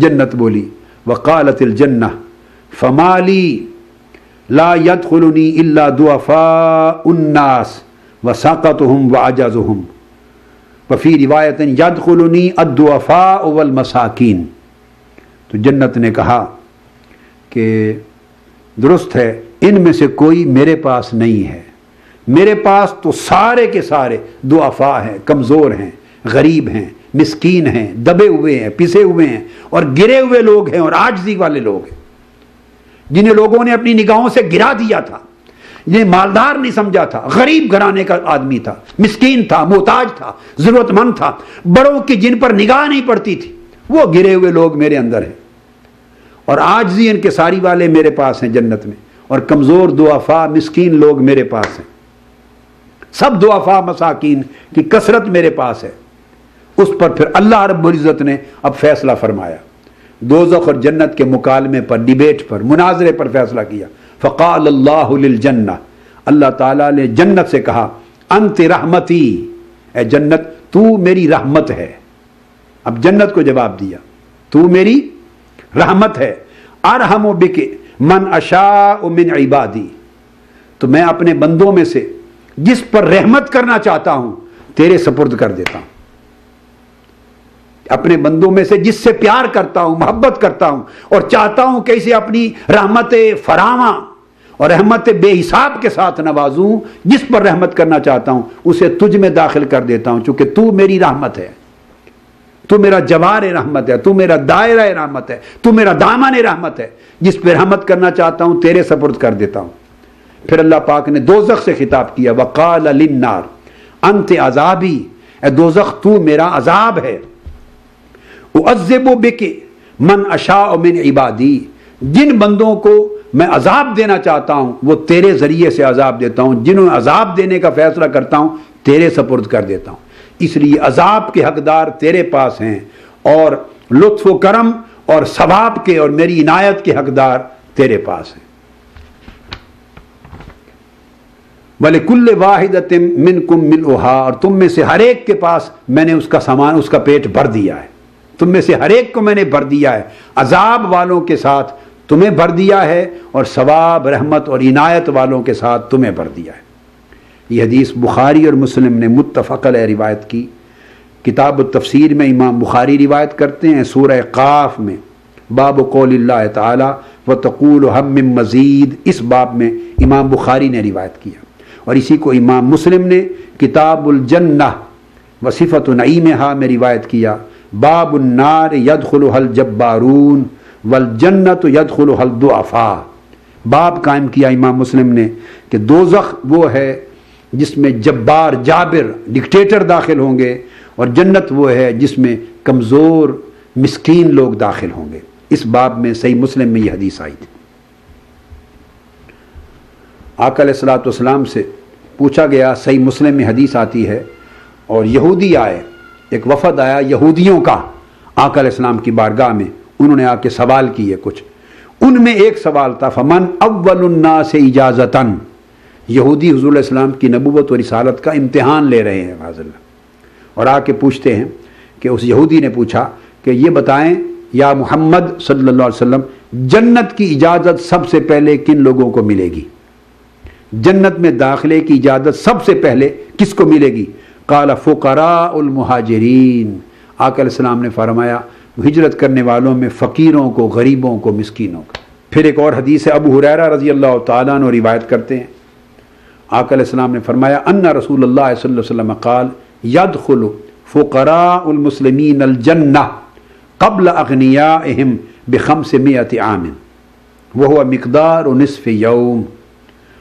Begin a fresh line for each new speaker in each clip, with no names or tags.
جنت بولی وقالت الجنہ فما لی لا يدخلنی الا ضعفاء الناس وساقطهم وعجزهم وفی روایت يدخلنی الضعفاء والمساکین. تو جنت نے کہا کہ درست ہے ان میں سے کوئی میرے پاس نہیں ہے، میرے پاس تو سارے کے سارے ضعفاء ہیں، کمزور ہیں، غریب ہیں، مسکین ہیں، دبے ہوئے ہیں، پسے ہوئے ہیں اور گرے ہوئے لوگ ہیں اور عاجزی والے لوگ ہیں، جنہیں لوگوں نے اپنی نگاہوں سے گرا دیا تھا، جنہیں مالدار نہیں سمجھا تھا، غریب گھرانے کا آدمی تھا، مسکین تھا، محتاج تھا، ضرورت مند تھا، بڑوں کی جن پر نگاہ نہیں پڑتی تھی، وہ گرے ہوئے لوگ میرے اندر ہیں اور عاجزی ان کے ساری والے میرے پاس ہیں جنت میں، اور کمزور ضعفاء مسکین لوگ میرے پاس ہیں، سب ضعفاء مساکین کی کثرت میرے پاس ہے. اس پر پھر اللہ رب العزت نے اب فیصلہ فرمایا، دوزخ اور جنت کے مکالمے پر، ڈیبیٹ پر، مناظرے پر فیصلہ کیا. فقال اللہ للجنہ، اللہ تعالیٰ نے جنت سے کہا انت رحمتی، اے جنت تو میری رحمت ہے. اب جنت کو جواب دیا تو میری رحمت ہے. ارحم بک من اشاء من عبادی، تو میں اپنے بندوں میں سے جس پر رحمت کرنا چاہتا ہوں تیرے سپرد کر دیتا ہوں. اپنے بندوں میں سے جس سے پیار کرتا ہوں، محبت کرتا ہوں اور چاہتا ہوں کہ اسے اپنی رحمت فراواں اور رحمت بے حساب کے ساتھ نوازوں، جس پر رحمت کرنا چاہتا ہوں اسے تجھ میں داخل کر دیتا ہوں، چونکہ تو میری رحمت ہے، تو میرا جوار رحمت ہے، تو میرا دائرہ رحمت ہے، تو میرا دامن رحمت ہے، جس پہ رحمت کرنا چاہتا ہوں تیرے سپرد کر دیتا ہوں. پھر اللہ پاک نے دوزخ سے خطاب کیا وقال للنار انت عذابی، اے دوزخ تو میرا عذاب ہے. اعذب بک من اشاء من عبادی، جن بندوں کو میں عذاب دینا چاہتا ہوں وہ تیرے ذریعے سے عذاب دیتا ہوں، جنہوں عذاب دینے کا فیصلہ کرتا ہوں تیرے سپرد کر دیتا ہوں. اس لیے عذاب کے حقدار تیرے پاس ہیں اور لطف و کرم اور ثواب کے اور میری عنایت کے حقدار تیرے پاس ہیں. وَلِكُلِّ وَاحِدَةٍ مِّنْكُمْ مِلْؤُهَا، اور تم میں سے ہر ایک کے پاس میں نے اس کا سامان، اس کا پیٹ بھر دیا ہے. تم میں سے ہر ایک کو میں نے بھر دیا ہے، عذاب والوں کے ساتھ تمہیں بھر دیا ہے اور ثواب، رحمت اور عنایت والوں کے ساتھ تمہیں بھر دیا ہے. یہ حدیث بخاری اور مسلم نے متفق علیہ روایت کی. کتاب التفسیر میں امام بخاری روایت کرتے ہیں سورہ قاف میں باب قول اللہ تعالی وتقول ہم من مزید، اس باب میں امام بخاری نے روایت کیا. اور اسی کو امام مسلم نے کتاب الجنہ وصفۃ نعیمہا میں روایت کیا باب النار یدخلها الجبارون والجنت یدخلها الضعفاء. باب قائم کیا امام مسلم نے کہ دوزخ وہ ہے جس میں جبار، جابر، ڈکٹیٹر داخل ہوں گے، اور جنت وہ ہے جس میں کمزور مسکین لوگ داخل ہوں گے. اس باب میں صحیح مسلم میں یہ حدیث آئی تھی. آقا علیہ الصلوۃ والسلام سے پوچھا گیا، صحیح مسلم میں حدیث آتی ہے، اور یہودی آئے، ایک وفد آیا یہودیوں کا آقا علیہ السلام کی بارگاہ میں، انہوں نے آ کے سوال کیے کچھ. ان میں ایک سوال تھا فمن اول الناس اجازتاً، یہودی حضور علیہ السلام کی نبوت و رسالت کا امتحان لے رہے ہیں معاذ اللہ، اور آ کے پوچھتے ہیں کہ اس یہودی نے پوچھا کہ یہ بتائیں یا محمد صلی اللہ علیہ وسلم، جنت کی اجازت سب سے پہلے کن لوگوں کو ملے گی؟ جنت میں داخلے کی اجازت سب سے پہلے کس کو ملے گی؟ قال فقراء المہاجرین، آقا علیہ السلام نے فرمایا ہجرت کرنے والوں میں فقیروں کو، غریبوں کو، مسکینوں کو. پھر ایک اور حدیث ہے، ابو ہریرہ رضی اللہ تعالیٰ عنہ روایت کرتے ہیں، آقا علیہ السلام نے فرمایا ان رسول اللہ صلی اللہ علیہ وسلم قال يدخل فقراء المسلمین الجنہ قبل اغنیائہم ب500 عام وہو مقدار نصف یوم.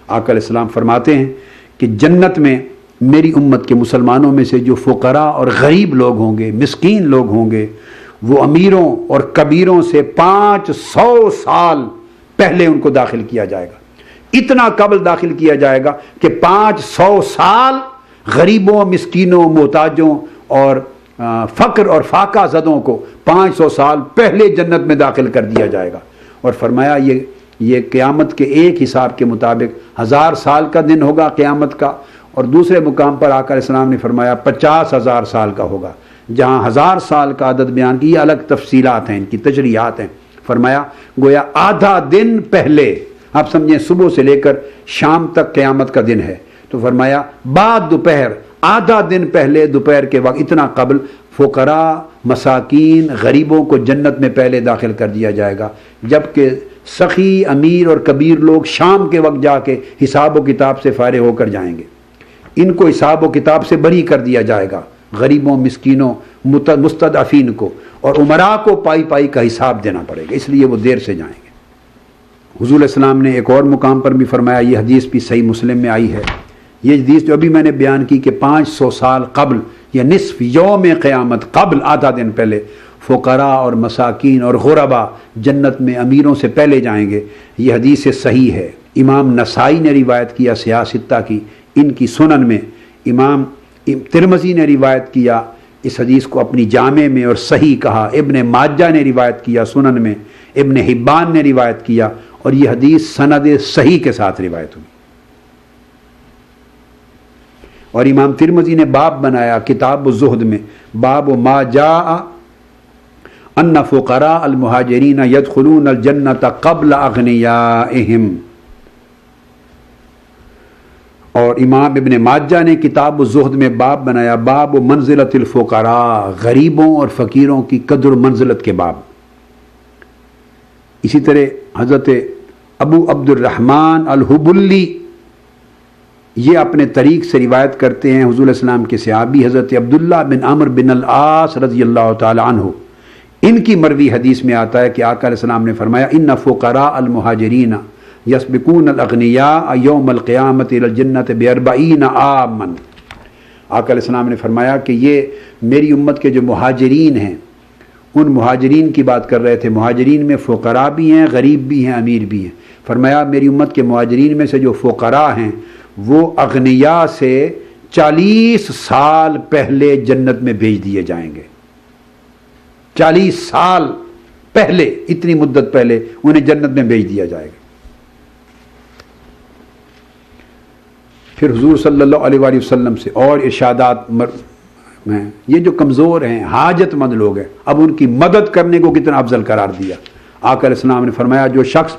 آقا علیہ السلام فرماتے ہیں کہ جنت میں میری امت کے مسلمانوں میں سے جو فقراء اور غریب لوگ ہوں گے، مسکین لوگ ہوں گے، وہ امیروں اور کبیروں سے 500 سال پہلے ان کو داخل کیا جائے گا. اتنا قبل داخل کیا جائے گا کہ 500 سال غریبوں، مسکینوں، محتاجوں اور فقر اور فاقہ زدوں کو 500 سال پہلے جنت میں داخل کر دیا جائے گا. اور فرمایا یہ قیامت کے ایک حساب کے مطابق 1000 سال کا دن ہوگا قیامت کا، اور دوسرے مقام پر آقا علیہ السلام نے فرمایا 50,000 سال کا ہوگا. جہاں 1000 سال کا عدد بیان کی، یہ الگ تفصیلات ہیں، ان کی تجریحات ہیں۔ فرمایا گویا آدھا دن پہلے، آپ سمجھیں صبح سے لے کر شام تک قیامت کا دن ہے، تو فرمایا بعد دوپہر، آدھا دن پہلے دوپہر کے وقت، اتنا قبل، فقراء، مساکین، غریبوں کو جنت میں پہلے داخل کر دیا جائے گا، جبکہ سخی، امیر اور کبیر لوگ شام کے وقت جا کے حساب و کتاب سے فارغ ہو کر جائیں گے، ان کو حساب و کتاب سے بری کر دیا جائے گا، غریبوں، مسکینوں، مستضعفین کو، اور امراء کو پائی پائی کا حساب دینا پڑے گا، اس لیے وہ دیر سے جائیں گے۔ حضور علیہ السلام نے ایک اور مقام پر بھی فرمایا، یہ حدیث بھی صحیح مسلم میں آئی ہے، یہ حدیث جو ابھی میں نے بیان کی کہ 500 سال قبل یا نصف یوم قیامت قبل، آدھا دن پہلے، فقراء اور مساکین اور غربا جنت میں امیروں سے پہلے جائیں گے، یہ حدیث صحیح ہے۔ امام نسائی نے روایت کیا سیاہ ستہ کی، ان کی سنن میں، امام ترمذی نے روایت کیا اس حدیث کو اپنی جامع میں اور صحیح کہا، ابن ماجہ نے روایت کیا سنن میں، ابن حبان نے روایت کیا، اور یہ حدیث سند صحیح کے ساتھ روایت ہوئی۔ اور امام ترمذی نے باب بنایا کتاب الزہد میں، باب ما جاء ان فقراء المہاجرین یدخلون الجنۃ قبل اغنیائہم، اور امام ابن ماجہ نے کتاب الزہد میں باب بنایا باب منزلت الفقراء، غریبوں اور فقیروں کی قدر و منزلت کے باب۔ اسی طرح حضرت ابو عبد الرحمن الحبلی یہ اپنے طریق سے روایت کرتے ہیں، حضور علیہ السلام کے صحابی حضرت عبداللہ بن عمرو بن العاص رضی اللہ تعالی عنہ، ان کی مروی حدیث میں آتا ہے کہ آقا علیہ السلام نے فرمایا ان فقراء المہاجرین یسبقون الاغنیاء یوم القیامت الی الجنۃ ب40 عاما۔ آقا علیہ السلام نے فرمایا کہ یہ میری امت کے جو مہاجرین ہیں، ان مہاجرین کی بات کر رہے تھے، مہاجرین میں فقراء بھی ہیں، غریب بھی ہیں، امیر بھی ہیں۔ فرمایا میری امت کے مہاجرین میں سے جو فقراء ہیں وہ اغنیاء سے 40 سال پہلے جنت میں بھیج دیے جائیں گے، 40 سال پہلے، اتنی مدت پہلے انہیں جنت میں بھیج دیا جائے گا۔ پھر حضور صلی اللہ علیہ وآلہ وسلم سے اور ارشادات ہیں، یہ جو کمزور ہیں، حاجت مند لوگ ہیں، اب ان کی مدد کرنے کو کتنا افضل قرار دیا۔ آقا علیہ السلام نے فرمایا جو شخص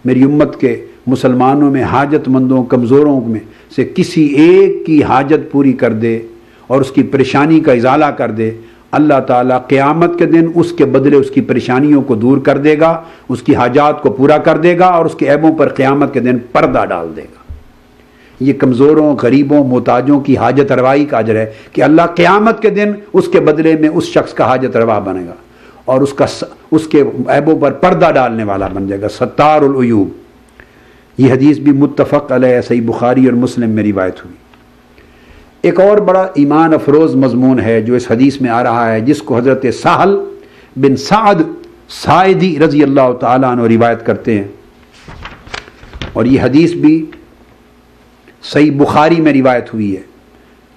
میری امت کے مسلمانوں میں حاجت مندوں، کمزوروں میں سے کسی ایک کی حاجت پوری کر دے اور اس کی پریشانی کا ازالہ کر دے، اللہ تعالیٰ قیامت کے دن اس کے بدلے اس کی پریشانیوں کو دور کر دے گا، اس کی حاجات کو پورا کر دے گا، اور اس کے عیبوں پر قیامت کے دن پردہ ڈال دے گا۔ یہ کمزوروں، غریبوں، محتاجوں کی حاجت روائی کا اجر ہے کہ اللہ قیامت کے دن اس کے بدلے میں اس شخص کا حاجت روا بنے گا اور اس کے عیبوں پر پردہ ڈالنے والا بن جائے گا، ستار العیوب۔ یہ حدیث بھی متفق علیہ صحیح بخاری اور مسلم میں روایت ہوئی۔ ایک اور بڑا ایمان افروز مضمون ہے جو اس حدیث میں آ رہا ہے، جس کو حضرت سہل بن سعد ساعدی رضی اللہ تعالیٰ عنہ روایت کرتے ہیں، اور یہ حدیث بھی صحیح بخاری میں روایت ہوئی ہے۔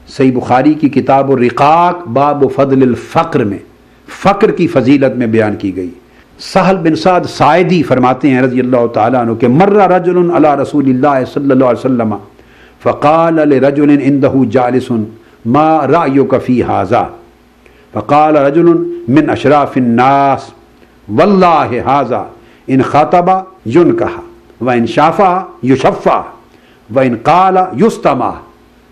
صحیح بخاری کی کتاب الرقاق باب فضل الفقر میں فقر کی فضیلت میں بیان کی گئی۔ سہل بن سعد ساعدی فرماتے ہیں رضی اللہ تعالیٰ عنہ کہ مر رجل علی رسول اللہ صلی اللہ علیہ وسلم فقال لرجل عنده جالس ما رأيك في هذا فقال رجل من اشراف الناس والله هذا ان خاطب ينكح وان شافع يشفع وان قال يستمع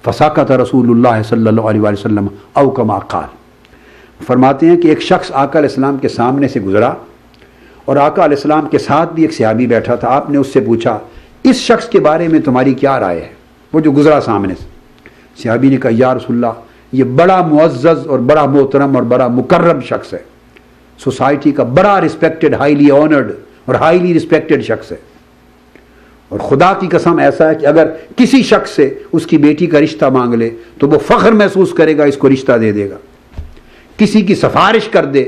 فسكت رسول اللہ صلی اللہ علیہ وسلم او كما قال۔ فرماتے ہیں کہ ایک شخص آقا علیہ السلام کے سامنے سے گزرا، اور آقا علیہ السلام کے ساتھ بھی ایک صحابی بیٹھا تھا۔ آپ نے اس سے پوچھا اس شخص کے بارے میں تمہاری کیا رائے ہے، وہ جو گزرا سامنے سے۔ صحابی نے کہا یا رسول اللہ یہ بڑا معزز اور بڑا محترم اور بڑا مکرم شخص ہے، سوسائٹی کا بڑا رسپیکٹڈ، ہائیلی آنرڈ اور ہائیلی رسپیکٹڈ شخص ہے، اور خدا کی قسم ایسا ہے کہ اگر کسی شخص سے اس کی بیٹی کا رشتہ مانگ لے تو وہ فخر محسوس کرے گا، اس کو رشتہ دے دے گا۔ کسی کی سفارش کر دے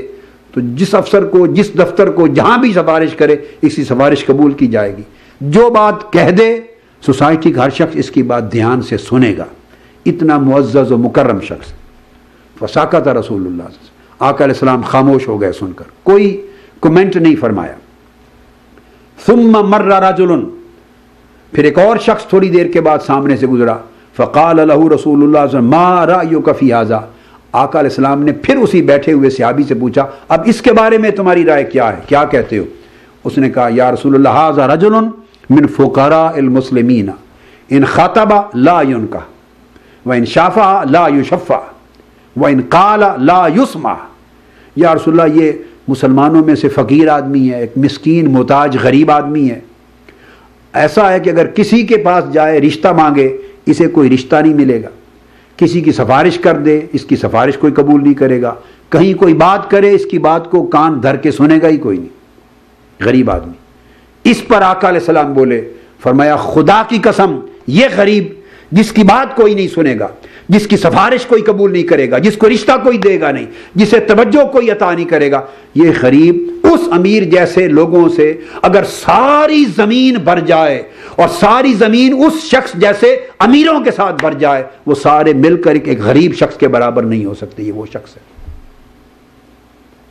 تو جس افسر کو، جس دفتر کو، جہاں بھی سفارش کرے اس کی سفارش قبول کی جائے گی۔ جو بات کہہ دے سوسائٹی کا ہر شخص اس کی بات دھیان سے سنے گا، اتنا معزز و مکرم شخص۔ فساکت رسول اللہ صلی اللہ علیہ وسلم، آقا علیہ السلام خاموش ہو گئے، سن کر کوئی کومنٹ نہیں فرمایا۔ ثم مر رجل، پھر ایک اور شخص تھوڑی دیر کے بعد سامنے سے گزرا، فقال له رسول اللہ صلی اللہ علیہ وسلم ما رأيك في هذا، آقا علیہ السلام نے پھر اسی بیٹھے ہوئے صحابی سے پوچھا اب اس کے بارے میں تمہاری رائے کیا ہے، کیا کہتے ہو؟ اس نے کہا یا رسول اللہ ھذا رجل من فقراء المسلمین ان خطب لا ينکح وان شافع لا یشفع وان قال لا یسمع۔ یا رسول اللہ یہ مسلمانوں میں سے فقیر آدمی ہے، ایک مسکین محتاج غریب آدمی ہے، ایسا ہے کہ اگر کسی کے پاس جائے رشتہ مانگے اسے کوئی رشتہ نہیں ملے گا، کسی کی سفارش کر دے اس کی سفارش کوئی قبول نہیں کرے گا، کہیں کوئی بات کرے اس کی بات کو کان دھر کے سنے گا ہی کوئی نہیں، غریب آدمی۔ اس پر آقا علیہ السلام بولے، فرمایا خدا کی قسم یہ غریب جس کی بات کوئی نہیں سنے گا، جس کی سفارش کوئی قبول نہیں کرے گا، جس کو رشتہ کوئی دے گا نہیں، جسے توجہ کوئی عطا نہیں کرے گا، یہ غریب اس امیر جیسے لوگوں سے اگر ساری زمین بھر جائے اور ساری زمین اس شخص جیسے امیروں کے ساتھ بھر جائے وہ سارے مل کر ایک غریب شخص کے برابر نہیں ہو سکتے۔ یہ وہ شخص ہے،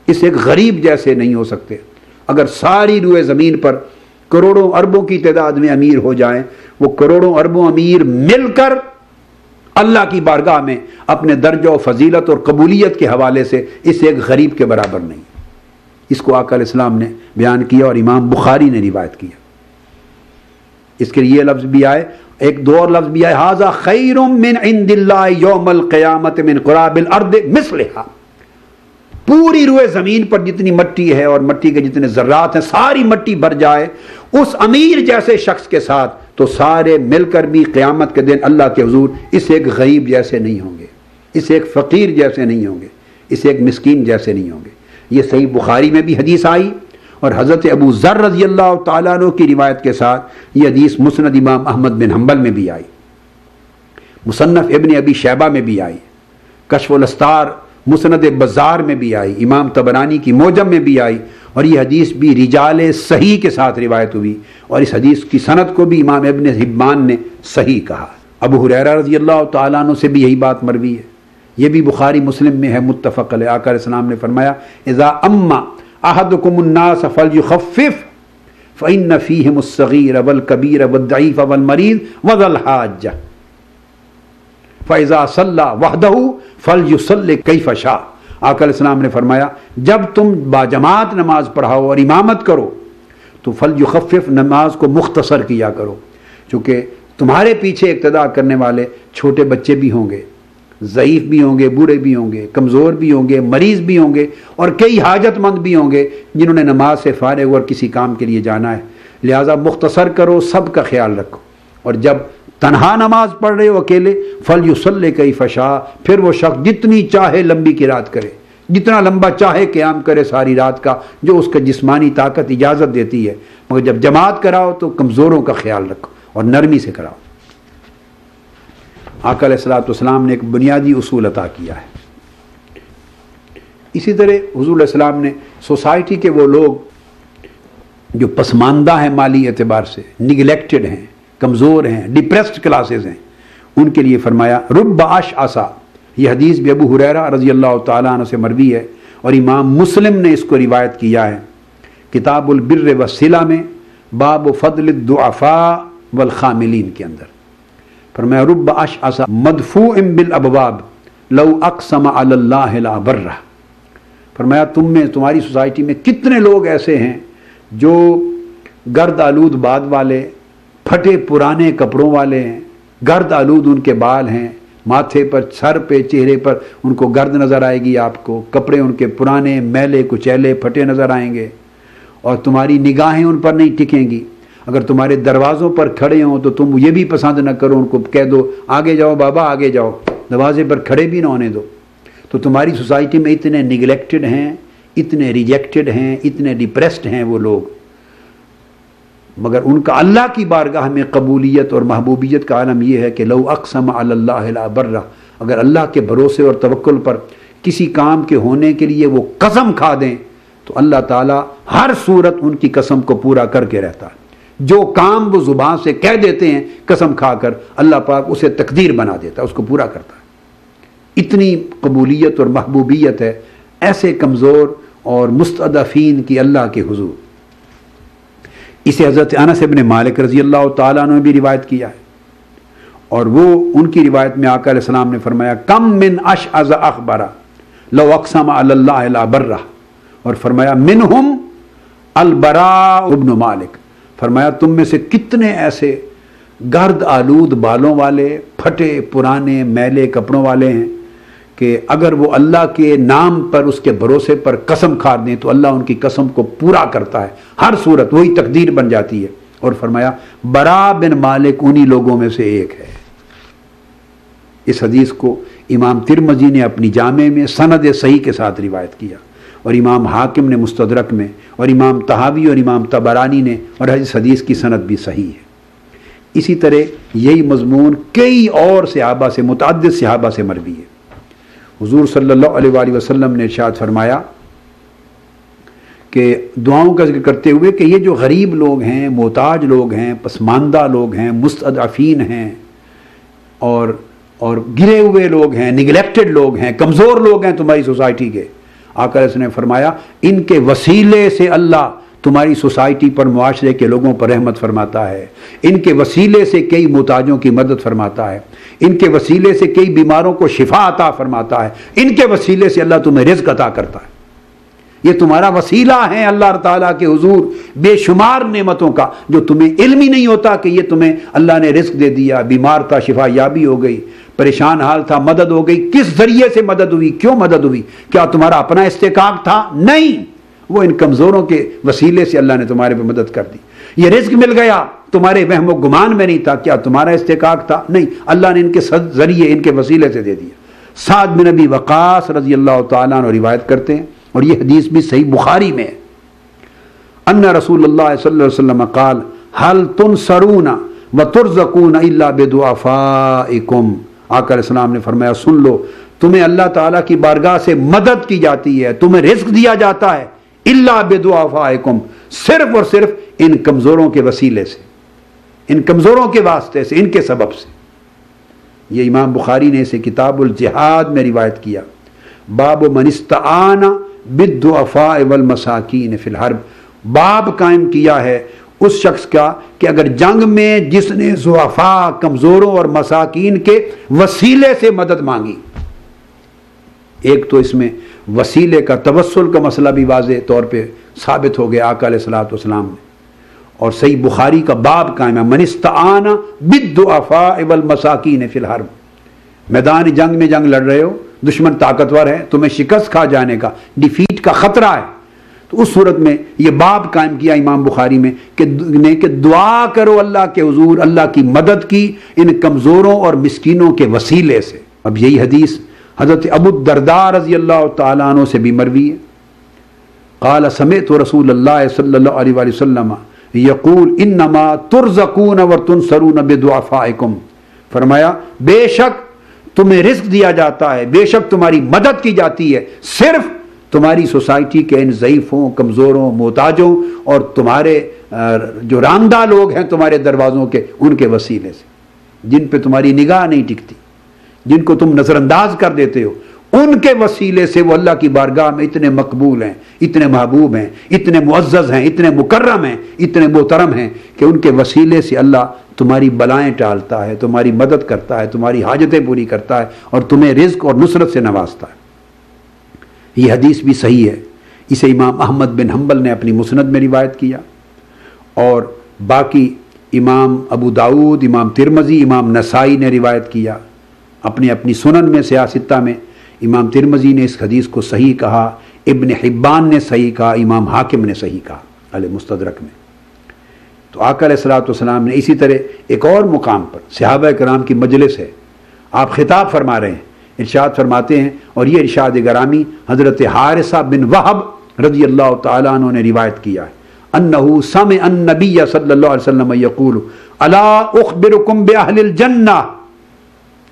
اس ایک غریب جیسے نہیں ہو سکتے۔ اگر ساری روئے زمین پر کروڑوں اربوں کی تعداد میں امیر ہو جائیں، وہ کروڑوں اربوں امیر مل کر اللہ کی بارگاہ میں اپنے درجہ و فضیلت اور قبولیت کے حوالے سے اس ایک غریب کے برابر نہیں۔ اس کو آقا علیہ السلام نے بیان کیا اور امام بخاری نے روایت کیا۔ اس کے لیے یہ لفظ بھی آئے، ایک دو اور لفظ بھی آئے، ھذا خیر من عند اللہ یوم القیامت من قراب الارض مثلھا۔ پوری روئے زمین پر جتنی مٹی ہے اور مٹی کے جتنے ذرات ہیں ساری مٹی بھر جائے اس امیر جیسے شخص کے ساتھ تو سارے مل کر بھی قیامت کے دن اللہ کے حضور اس ایک غریب جیسے نہیں ہوں گے، اس ایک فقیر جیسے نہیں ہوں گے، اس ایک مسکین جیسے نہیں ہوں گے۔ یہ صحیح بخاری میں بھی حدیث آئی اور حضرت ابو ذر رضی اللہ تعالیٰ عنہ کی روایت کے ساتھ یہ حدیث مسند امام احمد بن حنبل میں بھی آئی، مصنف ابن ابی شیبہ میں بھی آئی، کشف الاستار مسند بزار میں بھی آئی، امام طبرانی کی موجم میں بھی آئی، اور یہ حدیث بھی رجال صحیح کے ساتھ روایت ہوئی، اور اس حدیث کی سند کو بھی امام ابن حبان نے صحیح کہا۔ ابو ہریرہ رضی اللہ تعالیٰ عنہ سے بھی یہی بات مروی ہے، یہ بھی بخاری مسلم میں ہے متفق علیہ۔ آقا علیہ السلام نے فرمایا اذا اما احدکم الناس فلیخفف فإن فیہم الصغیر والکبیر والضعیف والمریض وذا الحاجہ فَإِذَا صَلَّى وَحْدَهُ فَلْيُصَلِّ كَيْفَ شَاءَ۔ آقا علیہ السلام نے فرمایا جب تم باجماعت نماز پڑھاؤ اور امامت کرو تو فَلْيُخَفِّف، نماز کو مختصر کیا کرو، چونکہ تمہارے پیچھے اقتداء کرنے والے چھوٹے بچے بھی ہوں گے، ضعیف بھی ہوں گے، بوڑھے بھی ہوں گے، کمزور بھی ہوں گے، مریض بھی ہوں گے، اور کئی حاجت مند بھی ہوں گے جنہوں نے نماز سے فارغ اور کسی کام کے لیے جانا ہے، لہٰذا مختصر کرو، سب کا خیال رکھو۔ اور جب تنہا نماز پڑھ رہے ہو اکیلے فَلْيُصَلِّ كَيْفَ شَاءَ، پھر وہ شخص جتنی چاہے لمبی قرات کرے، جتنا لمبا چاہے قیام کرے ساری رات کا، جو اس کا جسمانی طاقت اجازت دیتی ہے، مگر جب جماعت کراؤ تو کمزوروں کا خیال رکھو اور نرمی سے کراؤ۔ آقا علیہ الصلوۃ والسلام نے ایک بنیادی اصول عطا کیا ہے۔ اسی طرح حضور علیہ السلام نے سوسائٹی کے وہ لوگ جو پسماندہ ہیں، مالی اعتبار سے نگلیکٹڈ ہیں، کمزور ہیں، ڈپریسڈ کلاسز ہیں، ان کے لیے فرمایا رب اشعث، یہ حدیث بھی ابو ہریرہ رضی اللہ تعالیٰ عنہ سے مروی ہے اور امام مسلم نے اس کو روایت کیا ہے کتاب البر والصلہ میں، باب فضل الضعفاء والخاملین کے اندر فرمایا رب اشعث مدفوع بالابواب لو اقسم علی اللہ لابرہ۔ فرمایا تمہاری سوسائٹی میں کتنے لوگ ایسے ہیں جو گرد آلود باد والے، پھٹے پرانے کپڑوں والے ہیں، گرد آلود ان کے بال ہیں، ماتھے پر، سر پہ، چہرے پر ان کو گرد نظر آئے گی آپ کو، کپڑے ان کے پرانے میلے کچیلے پھٹے نظر آئیں گے، اور تمہاری نگاہیں ان پر نہیں ٹکیں گی۔ اگر تمہارے دروازوں پر کھڑے ہوں تو تم یہ بھی پسند نہ کرو، ان کو کہہ دو آگے جاؤ بابا آگے جاؤ، دروازے پر کھڑے بھی نہ ہونے دو۔ تو تمہاری سوسائٹی میں اتنے نگلیکٹڈ ہیں، اتنے ریجیکٹڈ ہیں، اتنے ڈپریسڈ ہیں وہ لوگ، مگر ان کا اللہ کی بارگاہ میں قبولیت اور محبوبیت کا عالم یہ ہے کہ لو اقسم علی اللہ لابرہ، اگر اللہ کے بھروسے اور توکل پر کسی کام کے ہونے کے لیے وہ قسم کھا دیں تو اللہ تعالیٰ ہر صورت ان کی قسم کو پورا کر کے رہتا ہے۔ جو کام وہ زبان سے کہہ دیتے ہیں قسم کھا کر، اللہ پاک اسے تقدیر بنا دیتا ہے، اس کو پورا کرتا ہے۔ اتنی قبولیت اور محبوبیت ہے ایسے کمزور اور مستضعفین کی اللہ کے حضور۔ اسے حضرت انس بن مالک رضی اللہ تعالیٰ عنہ نے بھی روایت کیا ہے، اور وہ ان کی روایت میں آقا علیہ السلام نے فرمایا کم من اشعث اخبر لو اقسم علی اللہ لا برہ، اور فرمایا منہم البراء ابن مالک، فرمایا تم میں سے کتنے ایسے گرد آلود بالوں والے، پھٹے پرانے میلے کپڑوں والے ہیں کہ اگر وہ اللہ کے نام پر، اس کے بھروسے پر قسم کھا دیں تو اللہ ان کی قسم کو پورا کرتا ہے، ہر صورت وہی تقدیر بن جاتی ہے۔ اور فرمایا برا بن مالک انہی لوگوں میں سے ایک ہے۔ اس حدیث کو امام ترمذی نے اپنی جامع میں سند صحیح کے ساتھ روایت کیا، اور امام حاکم نے مستدرک میں، اور امام طحاوی اور امام طبرانی نے، اور اس حدیث کی سند بھی صحیح ہے۔ اسی طرح یہی مضمون کئی اور صحابہ سے، متعدد صحابہ سے مروی ہے۔ حضور صلی اللہ علیہ وآلہ وسلم نے ارشاد فرمایا کہ دعاؤں کا ذکر کرتے ہوئے کہ یہ جو غریب لوگ ہیں، محتاج لوگ ہیں، پسماندہ لوگ ہیں، مستضعفین ہیں، اور گرے ہوئے لوگ ہیں، نگلیکٹڈ لوگ ہیں، کمزور لوگ ہیں تمہاری سوسائٹی کے، آقا علیہ السلام نے فرمایا ان کے وسیلے سے اللہ تمہاری سوسائٹی پر، معاشرے کے لوگوں پر رحمت فرماتا ہے، ان کے وسیلے سے کئی محتاجوں کی مدد فرماتا ہے، ان کے وسیلے سے کئی بیماروں کو شفا عطا فرماتا ہے، ان کے وسیلے سے اللہ تمہیں رزق عطا کرتا ہے۔ یہ تمہارا وسیلہ ہے اللہ تعالیٰ کے حضور بے شمار نعمتوں کا، جو تمہیں علم ہی نہیں ہوتا کہ یہ تمہیں اللہ نے رزق دے دیا، بیمار تھا شفا یابی ہو گئی، پریشان حال تھا مدد ہو گئی۔ کس ذریعے سے مدد ہوئی؟ کیوں مدد ہوئی؟ کیا تمہارا اپنا استحقاق تھا؟ نہیں، وہ ان کمزوروں کے وسیلے سے اللہ نے تمہارے پہ مدد کر دی۔ یہ رزق مل گیا تمہارے وہم و گمان میں نہیں تھا، کیا تمہارا استحقاق تھا؟ نہیں، اللہ نے ان کے ذریعے، ان کے وسیلے سے دے دیا۔ سعد بن ابی وقاص رضی اللہ تعالیٰ عنہ روایت کرتے ہیں، اور یہ حدیث بھی صحیح بخاری میں ہے، ان رسول اللہ صلی اللہ علیہ وسلم قال هل تنصرون وترزقون الا بدعفائکم، آقا علیہ السلام نے فرمایا سن لو، تمہیں اللہ تعالیٰ کی بارگاہ سے مدد کی جاتی ہے، تمہیں رزق دیا جاتا ہے، الا بدعفائکم، صرف اور صرف ان کمزوروں کے وسیلے سے، ان کمزوروں کے واسطے سے، ان کے سبب سے۔ یہ امام بخاری نے اسے کتاب الجہاد میں روایت کیا، باب من استعان بالضعفاء والمساکین فی الحرب، باب قائم کیا ہے اس شخص کا کہ اگر جنگ میں جس نے ضعفاء، کمزوروں اور مساکین کے وسیلے سے مدد مانگی۔ ایک تو اس میں وسیلے کا، توسل کا مسئلہ بھی واضح طور پہ ثابت ہو گیا آقا علیہ الصلوۃ والسلام نے، اور صحیح بخاری کا باب قائم ہے من استعان بالضعفاء والمساکین فی الحرب، میدان جنگ میں جنگ لڑ رہے ہو، دشمن طاقتور ہے، تمہیں شکست کھا جانے کا، ڈیفیٹ کا خطرہ ہے، تو اس صورت میں یہ باب قائم کیا امام بخاری میں کہ دعا کرو اللہ کے حضور اللہ کی مدد کی ان کمزوروں اور مسکینوں کے وسیلے سے۔ اب یہی حدیث حضرت ابو الدرداء رضی اللہ تعالیٰ عنہ سے بھی مروی ہے، قال سمعت رسول اللہ صلی اللہ علیہ وآلہ وسلم یقول انما ترزقون وتنصرون بدعفائکم، فرمایا بے شک تمہیں رزق دیا جاتا ہے، بے شک تمہاری مدد کی جاتی ہے صرف تمہاری سوسائٹی کے ان ضعیفوں، کمزوروں، محتاجوں اور تمہارے جو راندہ لوگ ہیں تمہارے دروازوں کے، ان کے وسیلے سے، جن پہ تمہاری نگاہ نہیں ٹکتی، جن کو تم نظر انداز کر دیتے ہو، ان کے وسیلے سے وہ اللہ کی بارگاہ میں اتنے مقبول ہیں، اتنے محبوب ہیں، اتنے معزز ہیں، اتنے مکرم ہیں، اتنے محترم ہیں کہ ان کے وسیلے سے اللہ تمہاری بلائیں ٹالتا ہے، تمہاری مدد کرتا ہے، تمہاری حاجتیں پوری کرتا ہے، اور تمہیں رزق اور نصرت سے نوازتا ہے۔ یہ حدیث بھی صحیح ہے، اسے امام احمد بن حنبل نے اپنی مسند میں روایت کیا، اور باقی امام ابو داؤد، امام ترمذی، امام نسائی نے روایت کیا اپنی اپنی سنن میں، سیاستہ میں۔ امام ترمذی نے اس حدیث کو صحیح کہا، ابن حبان نے صحیح کہا، امام حاکم نے صحیح کہا علیہ مستدرک میں۔ تو آقا علیہ الصلوۃ والسلام نے اسی طرح ایک اور مقام پر صحابہ کرام کی مجلس ہے، آپ خطاب فرما رہے ہیں، ارشاد فرماتے ہیں، اور یہ ارشاد گرامی حضرت حارثہ بن وہب رضی اللہ تعالیٰ عنہ نے روایت کیا ہے، انہ سمع النبی صلی اللہ علیہ وسلم یقول الا اخبرکم باہل الجنہ،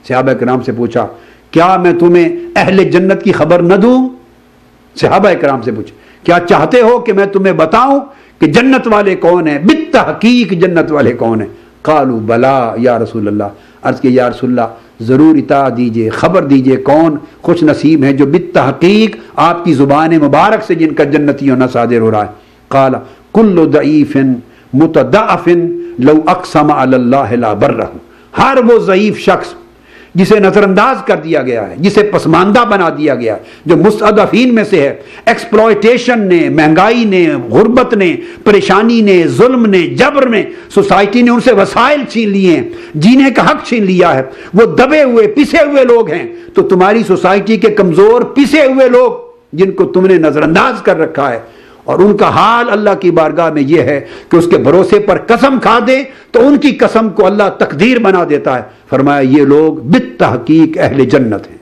صحابہ کرام سے پوچھا کیا میں تمہیں اہل جنت کی خبر نہ دوں؟ صحابہ کرام سے پوچھا کیا چاہتے ہو کہ میں تمہیں بتاؤں کہ جنت والے کون ہیں، بالتحقیق جنت والے کون ہیں؟ قالوا بلا یا رسول اللہ، عرض کہ یا رسول اللہ ضرور اطاعت دیجئے، خبر دیجئے کون خوش نصیب ہیں جو بالتحقیق آپ کی زبان مبارک سے جن کا جنتی ہونا صادر ہو رہا ہے۔ قال کل ضعیف متضعف لو اقسم علی اللہ لا برہ، ہر وہ ضعیف شخص جسے نظر انداز کر دیا گیا ہے، جسے پسماندہ بنا دیا گیا ہے، جو مستضعفین میں سے ہے، ایکسپلائٹیشن نے، مہنگائی نے، غربت نے، پریشانی نے، ظلم نے، جبر نے، سوسائٹی نے ان سے وسائل چھین لیے ہیں، جینے کا حق چھین لیا ہے، وہ دبے ہوئے پسے ہوئے لوگ ہیں، تو تمہاری سوسائٹی کے کمزور پسے ہوئے لوگ جن کو تم نے نظر انداز کر رکھا ہے، اور ان کا حال اللہ کی بارگاہ میں یہ ہے کہ اس کے بھروسے پر قسم کھا دے تو ان کی قسم کو اللہ تقدیر بنا دیتا ہے۔ فرمایا یہ لوگ بالتحقیق اہل جنت ہیں۔